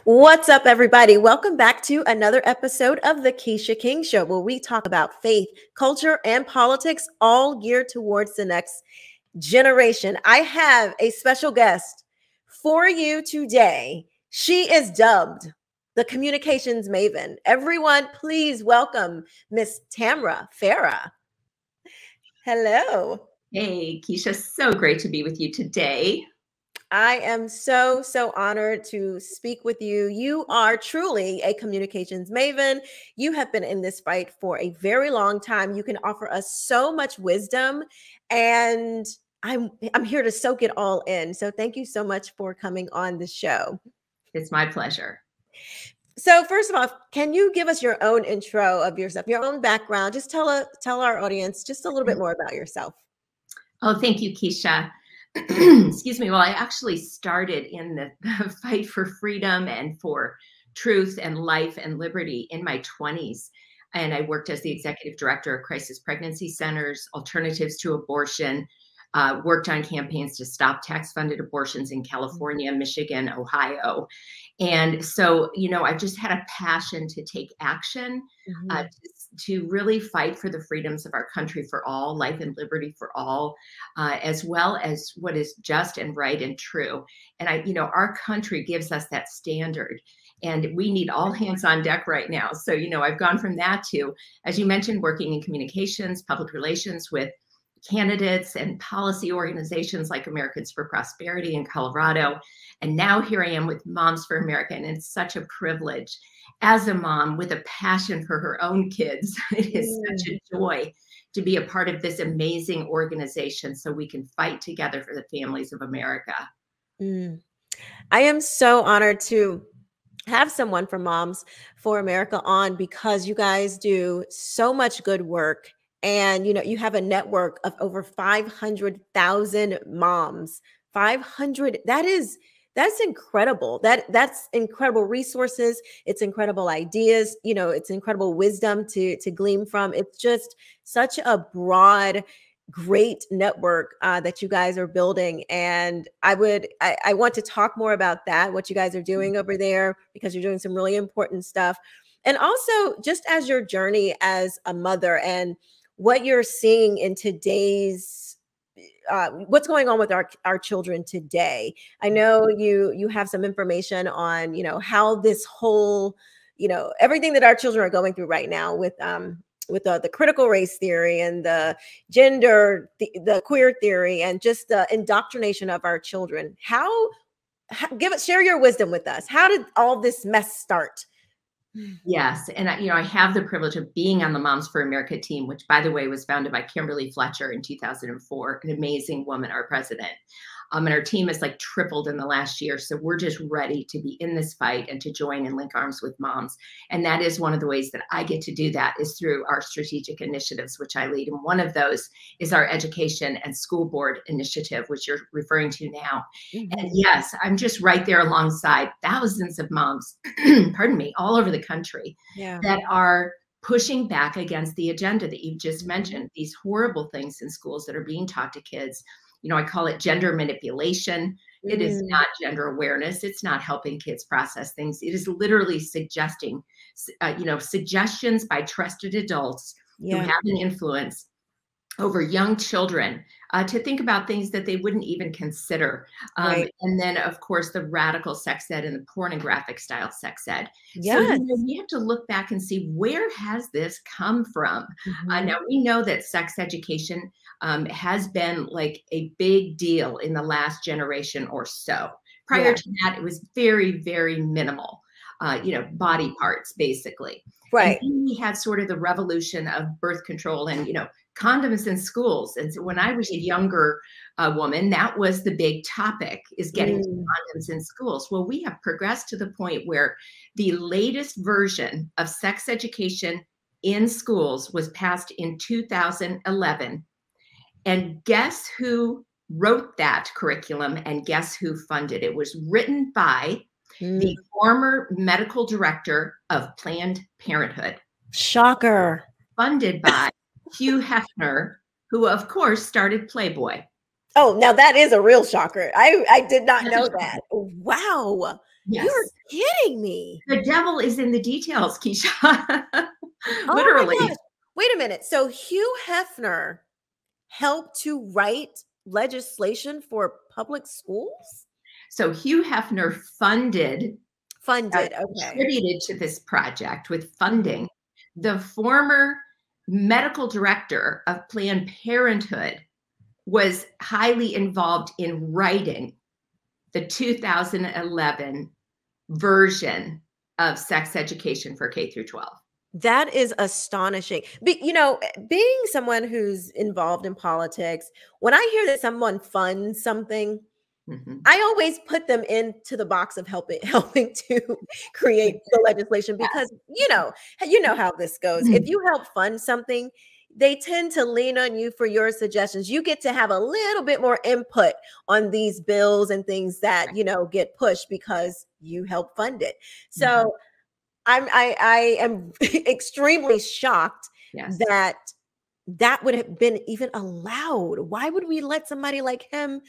What's up, everybody? Welcome back to another episode of the Quisha King Show, where we talk about faith, culture, and politics, all geared towards the next generation. I have a special guest for you today. She is dubbed the communications maven. Everyone, please welcome Miss Tamra Farah. Hello. Hey, Quisha, so great to be with you today. I am so honored to speak with you. You are truly a communications maven. You have been in this fight for a very long time. You can offer us so much wisdom, and I'm here to soak it all in. So thank you so much for coming on the show. It's my pleasure. So first of all, can you give us your own intro of yourself, your own background? Just tell our audience just a little bit more about yourself. Oh, thank you, Quisha. Excuse me. Well, I actually started in the fight for freedom and for truth and life and liberty in my 20s. And I worked as the executive director of crisis pregnancy centers, alternatives to abortion, worked on campaigns to stop tax-funded abortions in California, Michigan, Ohio. And so, you know, I've just had a passion to take action, to really fight for the freedoms of our country for all, life and liberty for all, as well as what is just and right and true. And our country gives us that standard, and we need all hands on deck right now. So, you know, I've gone from that to, as you mentioned, working in communications, public relations with candidates and policy organizations like Americans for Prosperity in Colorado. And now here I am with Moms for America. And it's such a privilege as a mom with a passion for her own kids. It is such a joy to be a part of this amazing organization so we can fight together for the families of America. I am so honored to have someone from Moms for America on, because you guys do so much good work. And, you know, you have a network of over 500,000 moms. 500, that's incredible. That's incredible resources. It's incredible ideas. You know, it's incredible wisdom to glean from. It's just such a broad, great network that you guys are building. And I want to talk more about that, what you guys are doing over there, because you're doing some really important stuff. And also just as your journey as a mother and what you're seeing in today's what's going on with our children today. I know you have some information on, you know, how this whole, you know, everything that our children are going through right now with the critical race theory and the gender, the queer theory, and just the indoctrination of our children. Share your wisdom with us. How did all this mess start? Yes. And, I have the privilege of being on the Moms for America team, which, by the way, was founded by Kimberly Fletcher in 2004, an amazing woman, our president. And our team has like tripled in the last year. So we're just ready to be in this fight and to join and link arms with moms. And that is one of the ways that I get to do that is through our strategic initiatives, which I lead. And one of those is our education and school board initiative, which you're referring to now. And yes, I'm just right there alongside thousands of moms, pardon me, all over the country that are pushing back against the agenda that you just mentioned, these horrible things in schools that are being taught to kids. You know, I call it gender manipulation. It is not gender awareness. It's not helping kids process things. It is literally suggesting, suggestions by trusted adults who have an influence over young children to think about things that they wouldn't even consider. And then, of course, the radical sex ed and the pornographic style sex ed. So we have to look back and see, where has this come from? Now, we know that sex education has been like a big deal in the last generation or so. Prior to that, it was very, very minimal, body parts, basically. And then we had sort of the revolution of birth control and, condoms in schools. And so when I was a younger woman, that was the big topic, is getting condoms in schools. Well, we have progressed to the point where the latest version of sex education in schools was passed in 2011. And guess who wrote that curriculum and guess who funded it? It was written by the former medical director of Planned Parenthood. Shocker. Funded by Hugh Hefner, who, of course, started Playboy. Oh, now that is a real shocker. I did not know that. Wow. You're Yes. kidding me. The devil is in the details, Quisha. Oh my gosh. Literally. Wait a minute. So Hugh Hefner helped to write legislation for public schools? So Hugh Hefner funded, Funded. Okay. contributed to this project with funding. The former medical director of Planned Parenthood was highly involved in writing the 2011 version of sex education for K through 12. That is astonishing. Being someone who's involved in politics, when I hear that someone funds something, Mhm. I always put them into the box of helping to create the legislation because you know how this goes. If you help fund something, they tend to lean on you for your suggestions. You get to have a little bit more input on these bills and things that, get pushed because you help fund it. Mhm. So I am extremely shocked Yes. that that would have been even allowed. Why would we let somebody like him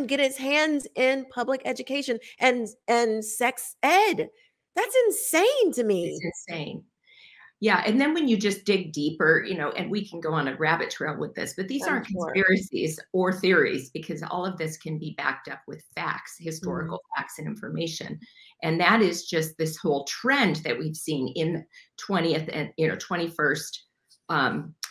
get his hands in public education and sex ed? That's insane to It's me. insane. Yeah, and then when you just dig deeper, and we can go on a rabbit trail with this, but these I'm aren't sure. conspiracies or theories because all of this can be backed up with facts, Mhm. historical facts and information. And that is just this whole trend that we've seen in 20th and 21st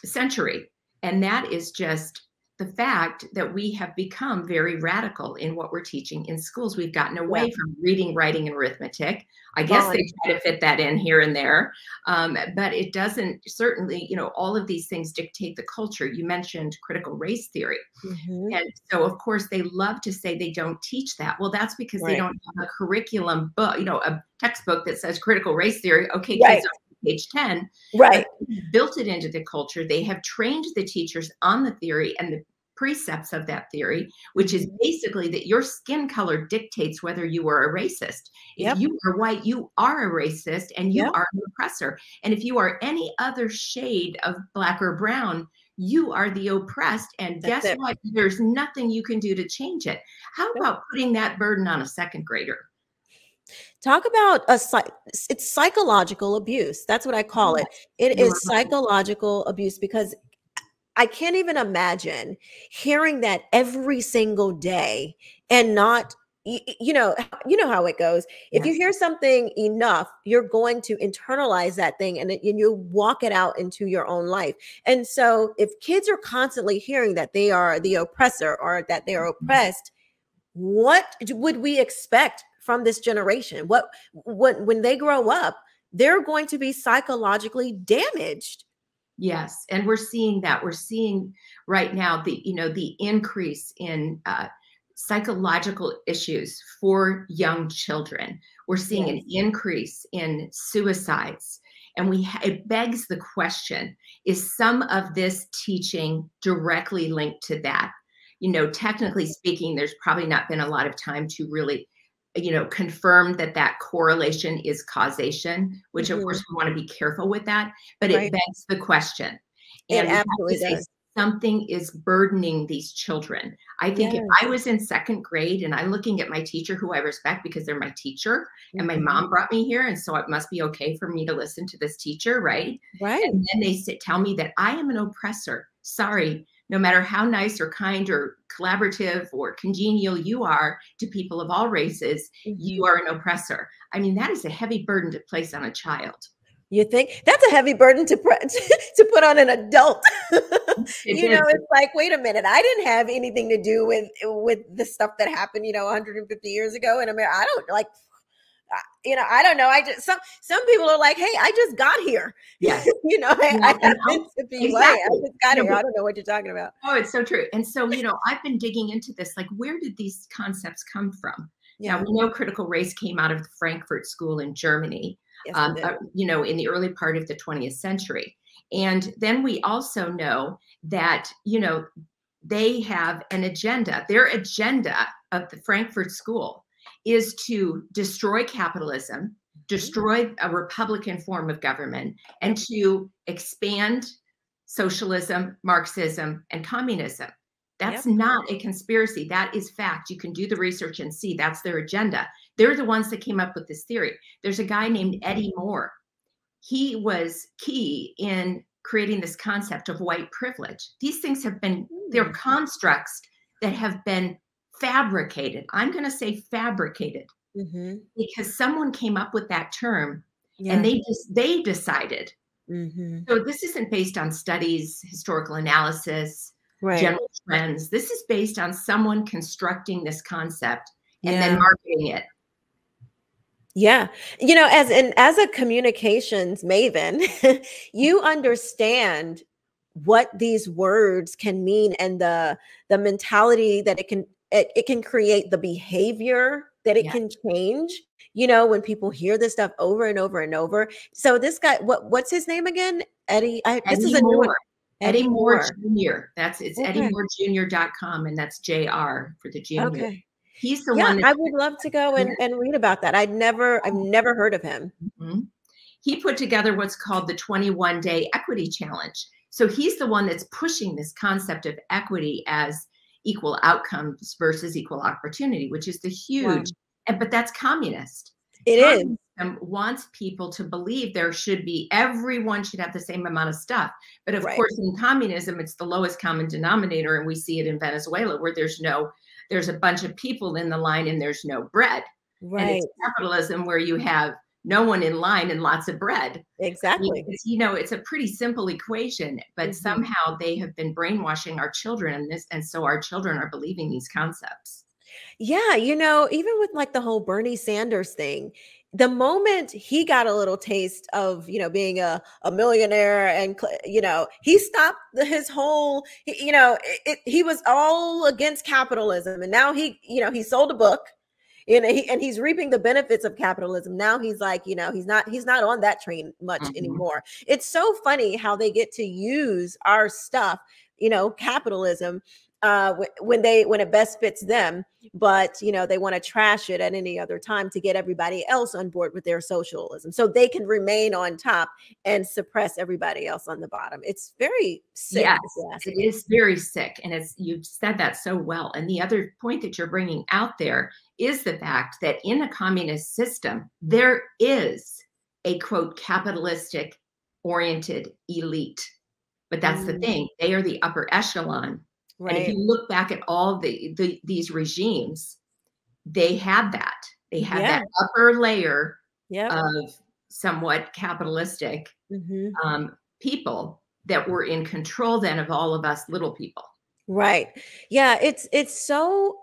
century. And that is just the fact that we have become very radical in what we're teaching in schools. We've gotten Yeah, away from reading, writing, and arithmetic. I guess gone. they try to fit that in here and there. But it doesn't, certainly, all of these things dictate the culture. You mentioned critical race theory. Mhm. And so, of course, they love to say they don't teach that. Well, that's because they Right. don't have a curriculum book, a textbook that says critical race theory. Okay, kids, Right. on page 10, but Right. they've built it into the culture. They have trained the teachers on the theory and the precepts of that theory, which is Mhm. basically that your skin color dictates whether you are a racist. If Yep. you are white, you are a racist and you Yep. are an oppressor. And if you are any other shade of black or brown, you are the oppressed. And That's guess it. what? There's nothing you can do to change it. How Yep. about putting that burden on a second grader? Talk about it's psychological abuse. That's what I call it. Yes, It you are is right. psychological abuse because I can't even imagine hearing that every single day and not you know how it goes. If you Yes. hear something enough, you're going to internalize that thing and you walk it out into your own life. And so if kids are constantly hearing that they are the oppressor or that they are oppressed, would we expect from this generation? When they grow up, they're going to be psychologically damaged. Yes, and we're seeing that. We're seeing right now the increase in psychological issues for young children. We're seeing an Yes. increase in suicides, and it begs the question: is some of this teaching directly linked to that? Technically speaking, there's probably not been a lot of time to really confirm that correlation is causation, which of course Mhm. we want to be careful with that, but it Right. begs the question. It And we have to absolutely say does. something is burdening these children. I think if I Yes. was in second grade and I'm looking at my teacher, who I respect because they're my teacher, and my Mhm. mom brought me here, and so it must be okay for me to listen to this teacher, right? Right. And then they tell me that I am an oppressor. Sorry, no matter how nice or kind or collaborative or congenial you are to people of all races, you Mhm. are an oppressor. I mean, that is a heavy burden to place on a child. You think that's a heavy burden to to put on an adult. It is. It's like, wait a minute, I didn't have anything to do with the stuff that happened, 150 years ago in America. I don't like, I don't know. I just some people are like, hey, I just got here. Yes. I Well, and happen to be white. I exactly. just got here. But I don't know what you're talking about. oh, it's so true. And so, I've been digging into this, like, where did these concepts come from? Now, Yeah. we know critical race came out of the Frankfurt School in Germany, Yes, we did. in the early part of the 20th century. And then we also know that, they have an agenda. Their agenda of the Frankfurt School is to destroy capitalism, Mhm. destroy a republican form of government, and Yep. to expand socialism, Marxism, and communism. That's Yep. not a conspiracy. That is fact. You can do the research and see that's their agenda. They're the ones that came up with this theory. There's a guy named Eddie Moore. He was key in creating this concept of white privilege. These things have been, they're constructs that have been fabricated. I'm going to say fabricated because someone came up with that term and they decided. So this isn't based on studies, historical analysis, general trends. This is based on someone constructing this concept and then marketing it. Yeah. You know, as a communications maven, you understand what these words can mean and the mentality that it can create, the behavior that it can change, you know, when people hear this stuff over and over and over. So this guy, what's his name again? Eddie. This is a new one. Eddie Moore Jr. It's EddieMooreJr.com, and that's JR for the junior. Okay. He's the one. I would love to go and read about that. I've never heard of him. He put together what's called the 21-day equity challenge. So he's the one that's pushing this concept of equity as equal outcomes versus equal opportunity, which is the huge, but that's communist. Communism wants people to believe there should be, everyone should have the same amount of stuff. But of course, in communism, it's the lowest common denominator. And we see it in Venezuela where there's a bunch of people in the line and there's no bread. And it's capitalism where you have no one in line and lots of bread. Exactly. You know, it's a pretty simple equation, but somehow they have been brainwashing our children and so our children are believing these concepts. Yeah, you know, even with like the whole Bernie Sanders thing, the moment he got a little taste of, you know, being a millionaire and, you know, he stopped his whole, you know, he was all against capitalism. And now he, you know, he sold a book, you know, and he's reaping the benefits of capitalism. Now he's like, you know, he's not on that train much anymore. It's so funny how they get to use our stuff, you know, capitalism, when it best fits them, but you know, they want to trash it at any other time to get everybody else on board with their socialism so they can remain on top and suppress everybody else on the bottom. It's very sick. Yes, it is very sick. And you've said that so well. And the other point that you're bringing out there is the fact that in a communist system, there is a quote capitalistic oriented elite. But that's the thing. They are the upper echelon. And if you look back at all these regimes, they had that. They had that upper layer of somewhat capitalistic people that were in control then of all of us little people. Right. Yeah. It's so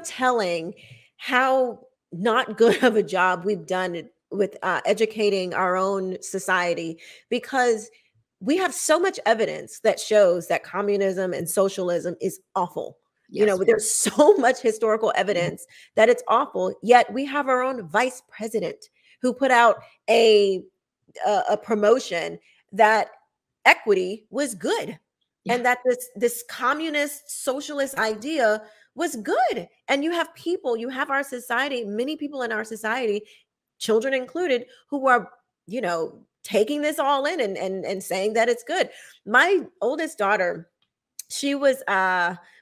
telling how not good of a job we've done with educating our own society, because we have so much evidence that shows that communism and socialism is awful. You know, there's so much historical evidence that it's awful, yet we have our own vice president who put out a promotion that equity was good and that this communist socialist idea was good. And you have our society, many people in our society, children included, who are, you know, taking this all in and saying that it's good. My oldest daughter, she was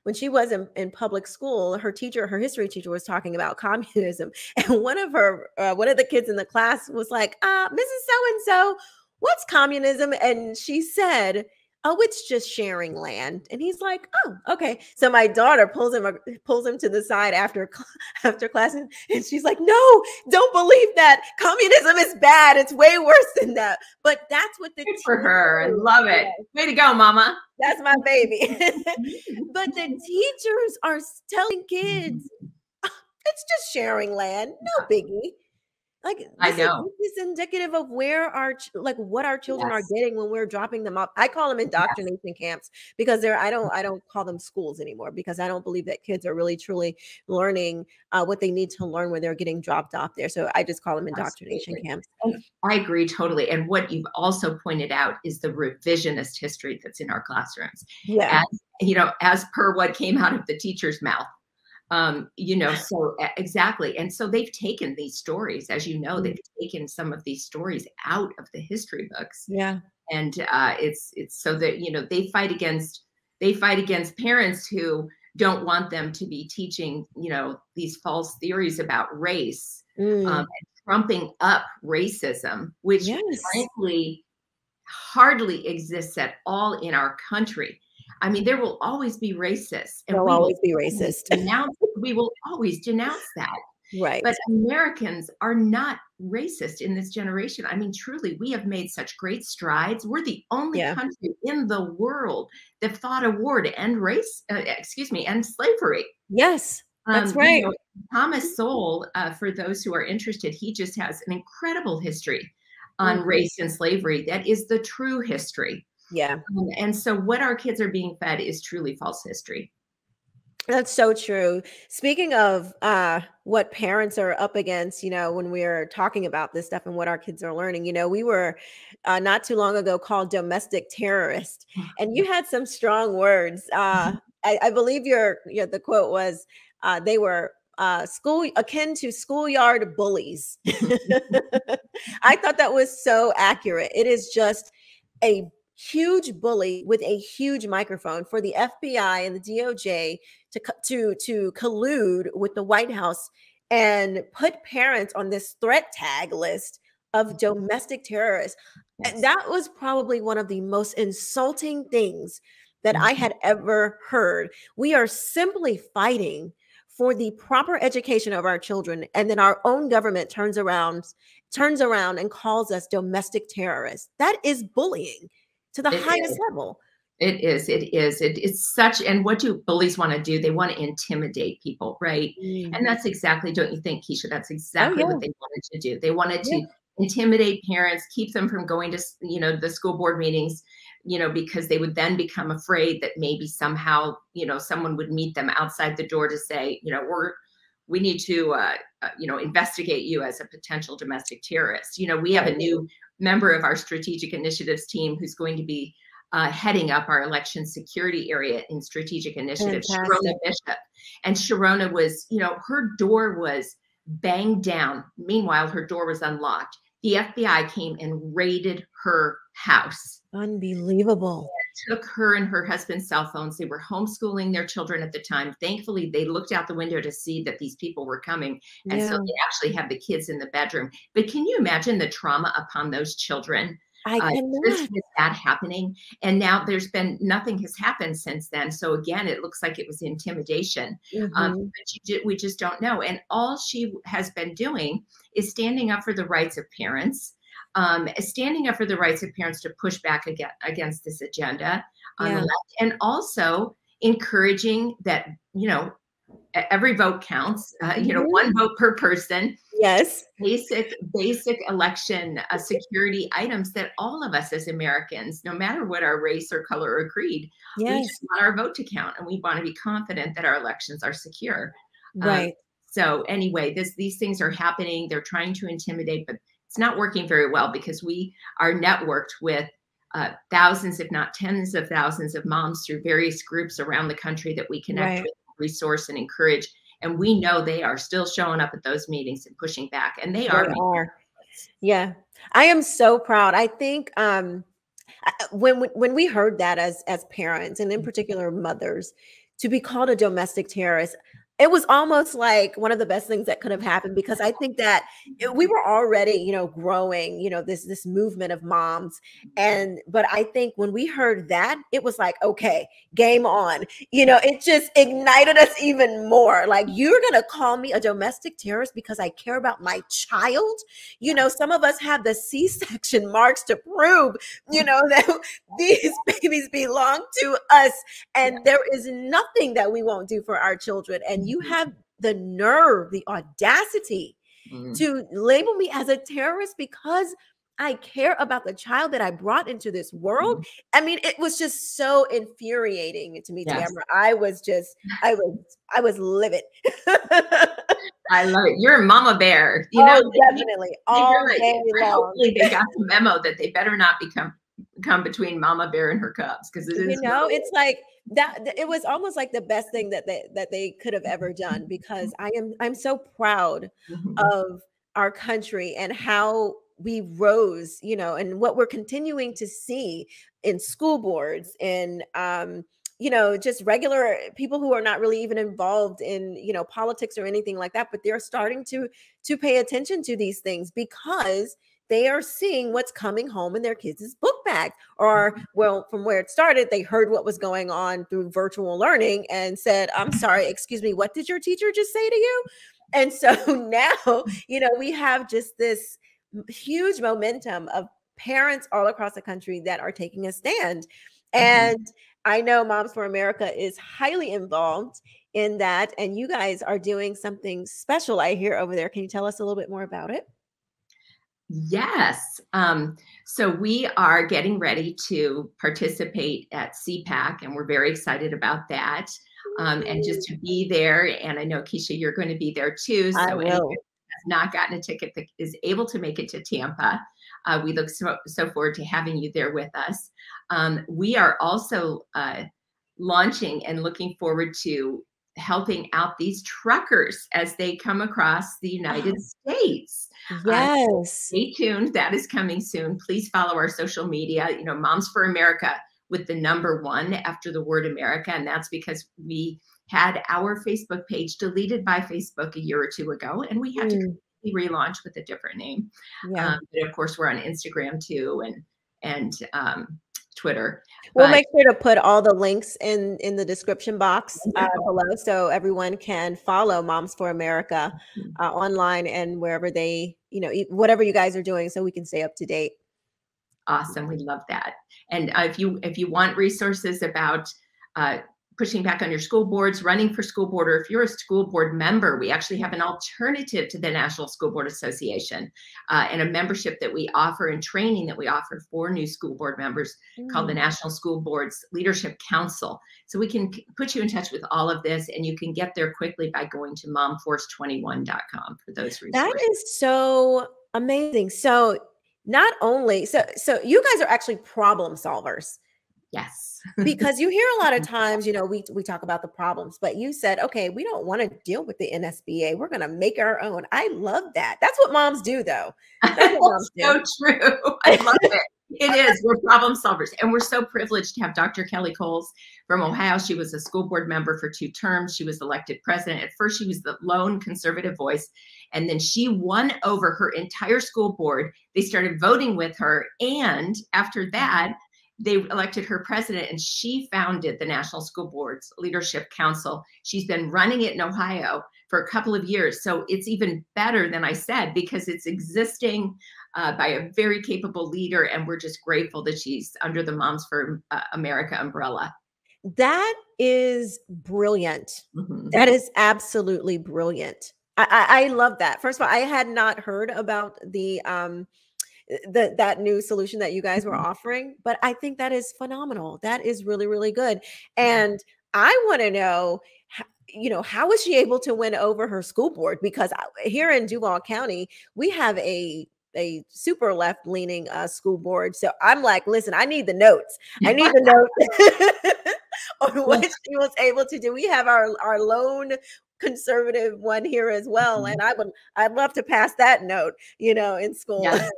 when she was in public school, her history teacher was talking about communism, and one of the kids in the class was like, Mrs. So-and-so, what's communism? And she said, oh, it's just sharing land. And he's like, oh, okay. So my daughter pulls him to the side after class, and she's like, no, don't believe that. Communism is bad. It's way worse than that. But that's what the good for her. I love it. Way to go, mama. That's my baby. But the teachers are telling kids, it's just sharing land. No biggie. Like, I know this is indicative of where what our children are getting when we're dropping them up. I call them indoctrination camps because I don't call them schools anymore, because I don't believe that kids are really truly learning what they need to learn when they're getting dropped off there. So I just call them indoctrination camps. I agree totally. And what you've also pointed out is the revisionist history that's in our classrooms. Yeah. As, you know, as per what came out of the teacher's mouth. You know, so exactly. And so they've taken these stories, as you know, they've taken some of these stories out of the history books. Yeah. And it's so that, you know, they fight against parents who don't want them to be teaching, these false theories about race, and trumping up racism, which Yes. frankly hardly exists at all in our country. I mean, there will always be racists, and They'll always be racist. we will always denounce that. Right. But Americans are not racist in this generation. I mean, truly, we have made such great strides. We're the only Yeah. country in the world that fought a war to end end slavery. Yes, that's right. Thomas Sowell, for those who are interested, he just has an incredible history on race and slavery. That is the true history. Yeah. And so what our kids are being fed is truly false history. That's so true. Speaking of what parents are up against, when we're talking about this stuff and what our kids are learning, we were not too long ago called domestic terrorist, and you had some strong words. I believe the quote was they were school akin to schoolyard bullies. I thought that was so accurate. It is just a huge bully with a huge microphone for the FBI and the DOJ to collude with the White House and put parents on this threat tag list of domestic terrorists. Yes. And that was probably one of the most insulting things that I had ever heard. We are simply fighting for the proper education of our children, and then our own government turns around and calls us domestic terrorists. That is bullying to the highest level. It is. It's such, and what do bullies want to do? They want to intimidate people, right? And that's exactly, don't you think, Quisha? That's exactly what they wanted to do. They wanted to intimidate parents, keep them from going to, the school board meetings, because they would then become afraid that maybe somehow, someone would meet them outside the door to say, we need to, investigate you as a potential domestic terrorist. We have a new member of our strategic initiatives team who's going to be heading up our election security area in strategic initiatives, Sharona Bishop. And Sharona was, her door was banged down. Meanwhile, her door was unlocked. The FBI came and raided her house. Unbelievable. Took her and her husband's cell phones. They were homeschooling their children at the time. Thankfully, they looked out the window to see that these people were coming. And so they actually had the kids in the bedroom. But can you imagine the trauma upon those children? I cannot. With that happening. And now nothing has happened since then. So again, it looks like it was intimidation. But we just don't know. And all she has been doing is standing up for the rights of parents, standing up for the rights of parents to push back against this agenda on the left, and also encouraging that, every vote counts, one vote per person. Yes. Basic election security items that all of us as Americans, no matter what our race or color or creed, we just want our vote to count, and we want to be confident that our elections are secure. Right. So anyway, these things are happening. They're trying to intimidate, but it's not working very well because we are networked with thousands, if not tens of thousands of moms through various groups around the country that we connect with, resource, and encourage. And we know they are still showing up at those meetings and pushing back, and they are. Yeah. I am so proud. I think when we heard that as parents, and in particular mothers, to be called a domestic terrorist, it was almost like one of the best things that could have happened, because I think that we were already, growing, this movement of moms. But I think when we heard that, it was like, okay, game on. It just ignited us even more. Like, you're going to call me a domestic terrorist because I care about my child? Some of us have the C-section marks to prove, that these babies belong to us. And there is nothing that we won't do for our children. And you have the nerve, the audacity to label me as a terrorist because I care about the child that I brought into this world. I mean, it was just so infuriating to me, Tamra. I was livid. I love it. You're a mama bear. Definitely. All day long. Hopefully they got the memo that they better not come between mama bear and her cubs, because it's like that. It was almost like the best thing that they could have ever done, because I'm so proud of our country and how we rose, and what we're continuing to see in school boards, in just regular people who are not really even involved in, politics or anything like that, but they're starting to pay attention to these things because they are seeing what's coming home in their kids' book bag. Or, well, from where it started, they heard what was going on through virtual learning and said, I'm sorry, excuse me, what did your teacher just say to you? And so now, we have just this huge momentum of parents all across the country that are taking a stand. And I know Moms for America is highly involved in that. And you guys are doing something special, I hear, over there. Can you tell us a little bit more about it? Yes. So we are getting ready to participate at CPAC, and we're very excited about that. And just to be there, and I know, Quisha, you're going to be there too. I So anyone will. who has not gotten a ticket that is able to make it to Tampa, we look so forward to having you there with us. We are also launching and looking forward to helping out these truckers as they come across the United States. So Yes. stay tuned. That is coming soon. Please follow our social media, Moms for America with the number 1 after the word America. And that's because we had our Facebook page deleted by Facebook a year or 2 ago, and we had to completely relaunch with a different name. Yeah. But of course, we're on Instagram too, and Twitter. We'll But make sure to put all the links in the description box below, so everyone can follow Moms for America online and wherever they, whatever you guys are doing, so we can stay up to date. Awesome. We love that. And if you want resources about pushing back on your school boards, running for school board, or if you're a school board member, we actually have an alternative to the National School Board Association and a membership that we offer and training that we offer for new school board members called the National School Boards Leadership Council. So we can put you in touch with all of this, and you can get there quickly by going to momforce21.com for those resources. That is so amazing. So not only, so you guys are actually problem solvers. Yes. Because you hear a lot of times, we talk about the problems, but you said, okay, we don't want to deal with the NSBA. We're going to make our own. I love that. That's what moms do, though. That's what moms do. So true. I love it. It is. We're problem solvers. And we're so privileged to have Dr. Kelly Coles from Ohio. She was a school board member for 2 terms. She was elected president. At first, she was the lone conservative voice. And then she won over her entire school board. They started voting with her. And after that, they elected her president, and she founded the National School Boards Leadership Council. She's been running it in Ohio for a couple of years. So it's even better than I said, because it's existing by a very capable leader. And we're just grateful that she's under the Moms for America umbrella. That is brilliant. That is absolutely brilliant. I love that. First of all, I had not heard about that new solution that you guys were offering, but I think that is phenomenal. That is really, really good. And I want to know, how was she able to win over her school board? Because here in Duval County, we have a super left leaning school board. So I'm like, listen, I need the notes. I need the notes on what she was able to do. We have our lone conservative one here as well, and I'd love to pass that note, in school. Yes,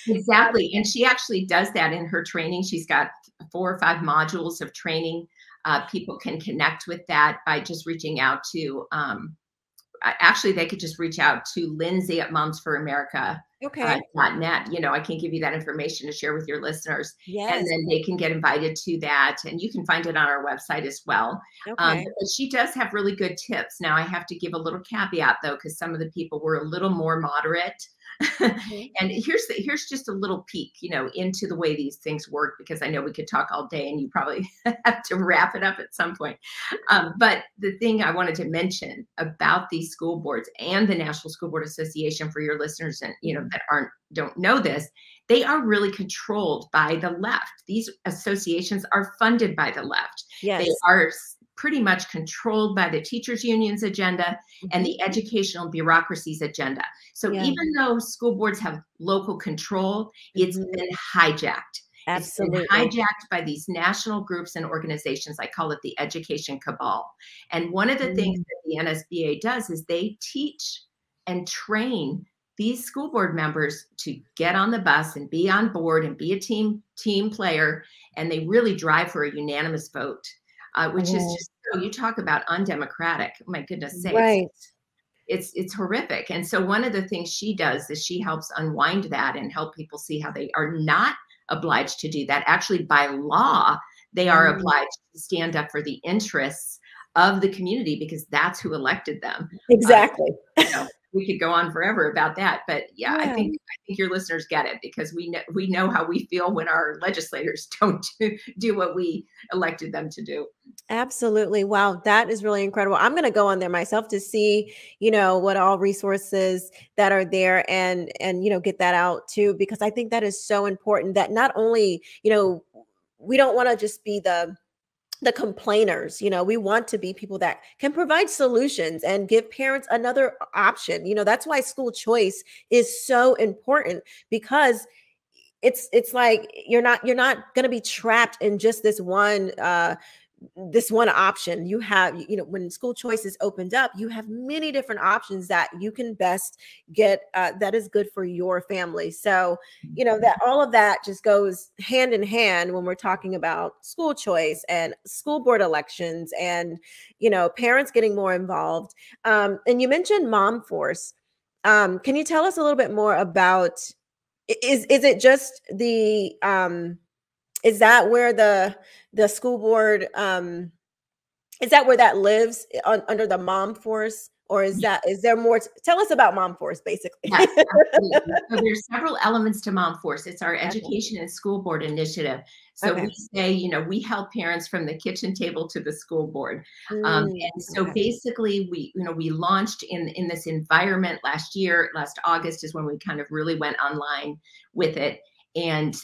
exactly. And she actually does that in her training. She's got 4 or 5 modules of training. People can connect with that by just reaching out to actually, they could just reach out to Lindsay at momsforamerica.net. I can give you that information to share with your listeners. Yes. And then they can get invited to that. And you can find it on our website as well. But she does have really good tips. Now, I have to give a little caveat, though, because some of the people were a little more moderate. And here's just a little peek, into the way these things work, because I know we could talk all day and you probably have to wrap it up at some point. But the thing I wanted to mention about these school boards and the National School Board Association, for your listeners and that don't know this, they are really controlled by the left. These associations are funded by the left. Yes. They are pretty much controlled by the teachers unions agenda and the educational bureaucracy's agenda. So even though school boards have local control, it's been hijacked. Absolutely. It's been hijacked by these national groups and organizations. I call it the education cabal. And one of the things that the NSBA does is they teach and train these school board members to get on the bus and be on board and be a team player. And they really drive for a unanimous vote. which is Oh, just, you talk about undemocratic. My goodness sakes, right. it's horrific. And so one of the things she does is she helps unwind that and help people see how they are not obliged to do that. Actually, by law, they are Mm, obliged to stand up for the interests of the community because that's who elected them. exactly. You know, we could go on forever about that, but yeah, I Yeah. think your listeners get it because we know how we feel when our legislators don't do what we elected them to do. Absolutely. Wow, that is really incredible. I'm going to go on there myself to see, what all resources that are there and get that out too because I think that is so important that not only, we don't want to just be the complainers. We want to be people that can provide solutions and give parents another option. That's why school choice is so important because it's like you're not going to be trapped in just this one option. You have, when school choice is opened up, you have many different options that you can best get that is good for your family. So, that all of that just goes hand in hand when we're talking about school choice and school board elections and, parents getting more involved. And you mentioned Mom Force. Can you tell us a little bit more about, is it just is that where the school board is that where that lives under the Mom Force, or is there more tell us about Mom Force basically? Yes, absolutely. So there's several elements to Mom Force. It's our Okay. education and school board initiative. So Okay. we say, we help parents from the kitchen table to the school board. And so Okay. basically we launched in this environment last year. Last August is when we kind of really went online with it. And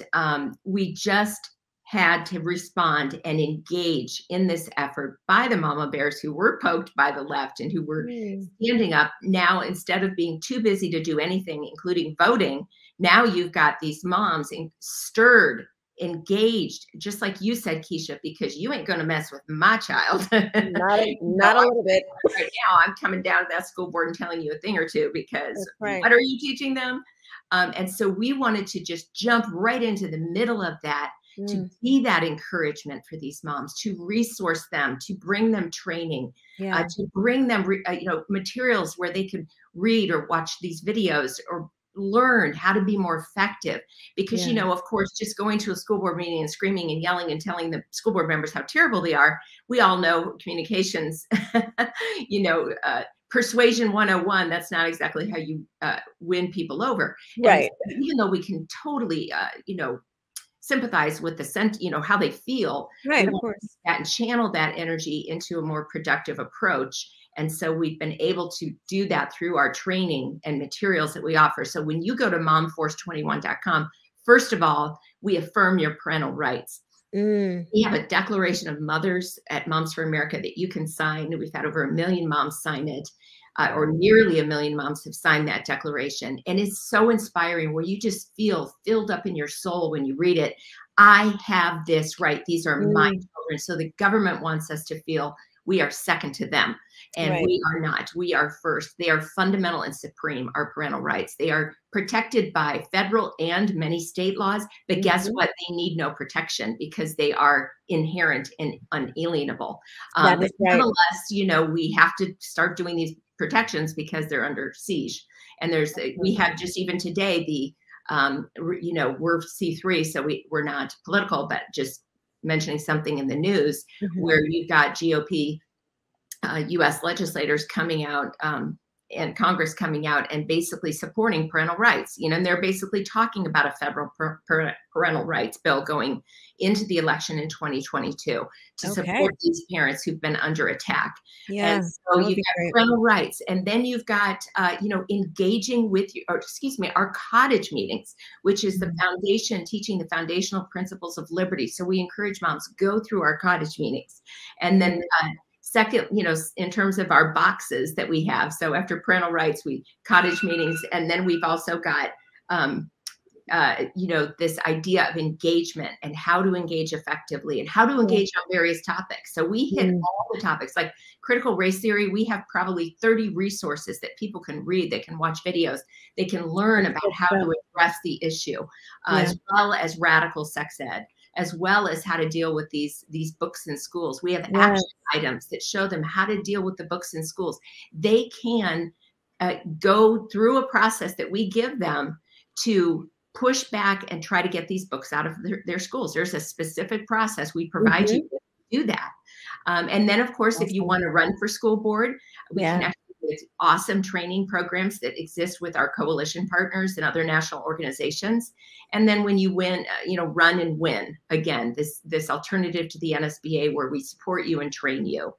we just had to respond and engage in this effort by the mama bears who were poked by the left and who were Mm, standing up. Now, instead of being too busy to do anything, including voting, now you've got these moms stirred, engaged, just like you said, Quisha, because you ain't going to mess with my child. not a little bit. Right now, I'm coming down to that school board and telling you a thing or two because That's right. what are you teaching them? And so we wanted to just jump right into the middle of that to Mm, be that encouragement for these moms, to resource them, to bring them training, yeah. to bring them, materials where they could read or watch these videos or learn how to be more effective. Because, Yeah. of course, just going to a school board meeting and screaming and yelling and telling the school board members how terrible they are, we all know communications, persuasion 101, that's not exactly how you win people over. And Right. even though we can totally, sympathize with how they feel, we Right, of want to course. take that and channel that energy into a more productive approach. And so we've been able to do that through our training and materials that we offer. So when you go to momforce21.com, first of all, we affirm your parental rights. Mm, We have a declaration of mothers at Moms for America that you can sign. We've had over 1 million moms sign it, or nearly 1 million moms have signed that declaration. And it's so inspiring where you just feel filled up in your soul when you read it. I have this right. These are my mm, children. So the government wants us to feel we are second to them. And right. we are not. We are first. They are fundamental and supreme, our parental rights. They are protected by federal and many state laws. But guess Mhm. what? They need no protection because they are inherent and unalienable. That But is right. nonetheless, we have to start doing these protections because they're under siege. And we have just even today we're C3, so we're not political, but just mentioning something in the news Mhm. where you've got GOP U.S. legislators coming out and Congress coming out and basically supporting parental rights, and they're basically talking about a federal parental rights bill going into the election in 2022 to Okay. support these parents who've been under attack. And Yeah, so that would you've be got great. parental rights, and then you've got, engaging with our cottage meetings, which is the Mhm. foundation, teaching the foundational principles of liberty. So we encourage moms, go through our cottage meetings. And then Mm, second, in terms of our boxes that we have. So after parental rights, cottage meetings, and then we've also got, this idea of engagement and how to engage effectively and how to yeah. engage on various topics. So we hit Mm, all the topics like critical race theory. We have probably 30 resources that people can read, they can watch videos, they can learn that's about good how stuff. to address the issue, Yeah. as well as radical sex ed. as well as how to deal with these books in schools. We have Yes. action items that show them how to deal with the books in schools. They can go through a process that we give them to push back and try to get these books out of their schools. There's a specific process we provide you to do that. And then, of course, if you want to run for school board, we connect with awesome training programs that exist with our coalition partners and other national organizations. And then when you win, run and win, again, this alternative to the NSBA where we support you and train you.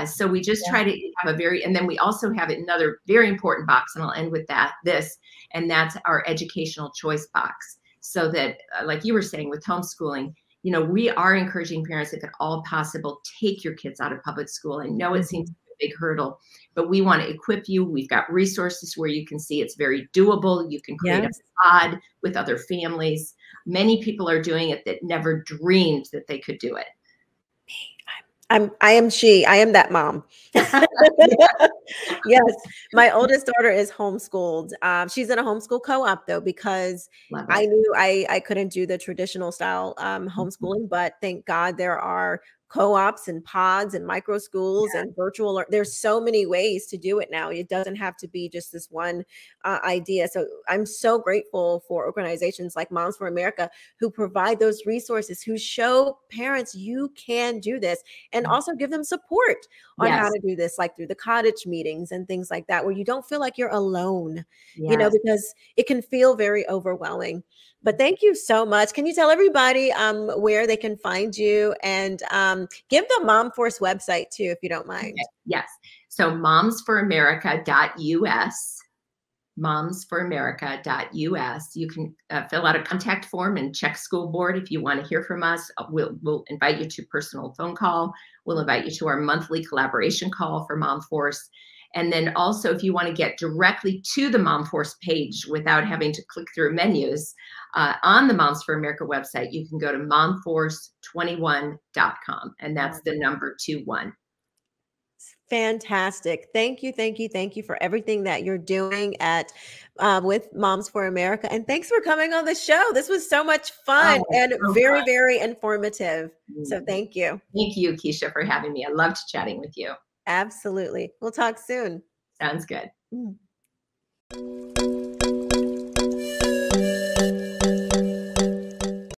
So we just try to have and then we also have another very important box, and I'll end with and that's our educational choice box. So that, like you were saying with homeschooling, we are encouraging parents, if at all possible, take your kids out of public school. I know it seems like a big hurdle, but we want to equip you. We've got resources where you can see it's very doable. You can create a pod with other families. Many people are doing it that never dreamed that they could do it. I am that mom. Yes. My oldest daughter is homeschooled. She's in a homeschool co-op though, because I knew I couldn't do the traditional style homeschooling, but thank God there are co-ops and pods and micro schools and virtual. There's so many ways to do it now. It doesn't have to be just this one idea. So I'm so grateful for organizations like Moms for America who provide those resources, who show parents you can do this, and also give them support on how to do this, like through the cottage meetings and things like that, where you don't feel like you're alone, because it can feel very overwhelming. But thank you so much. Can you tell everybody where they can find you, and give the Mom Force website too, if you don't mind? Okay. Yes. So momsforamerica.us. momsforamerica.us. You can fill out a contact form and check school board if you want to hear from us. We'll invite you to personal phone call. We'll invite you to our monthly collaboration call for Mom Force. And then also, if you want to get directly to the Mom Force page without having to click through menus, on the Moms for America website, you can go to momforce21.com, and that's the number 21. Fantastic. Thank you. Thank you. Thank you for everything that you're doing with Moms for America. And thanks for coming on the show. This was so much fun and very, very informative. So thank you. Thank you, Quisha, for having me. I loved chatting with you. Absolutely. We'll talk soon. Sounds good.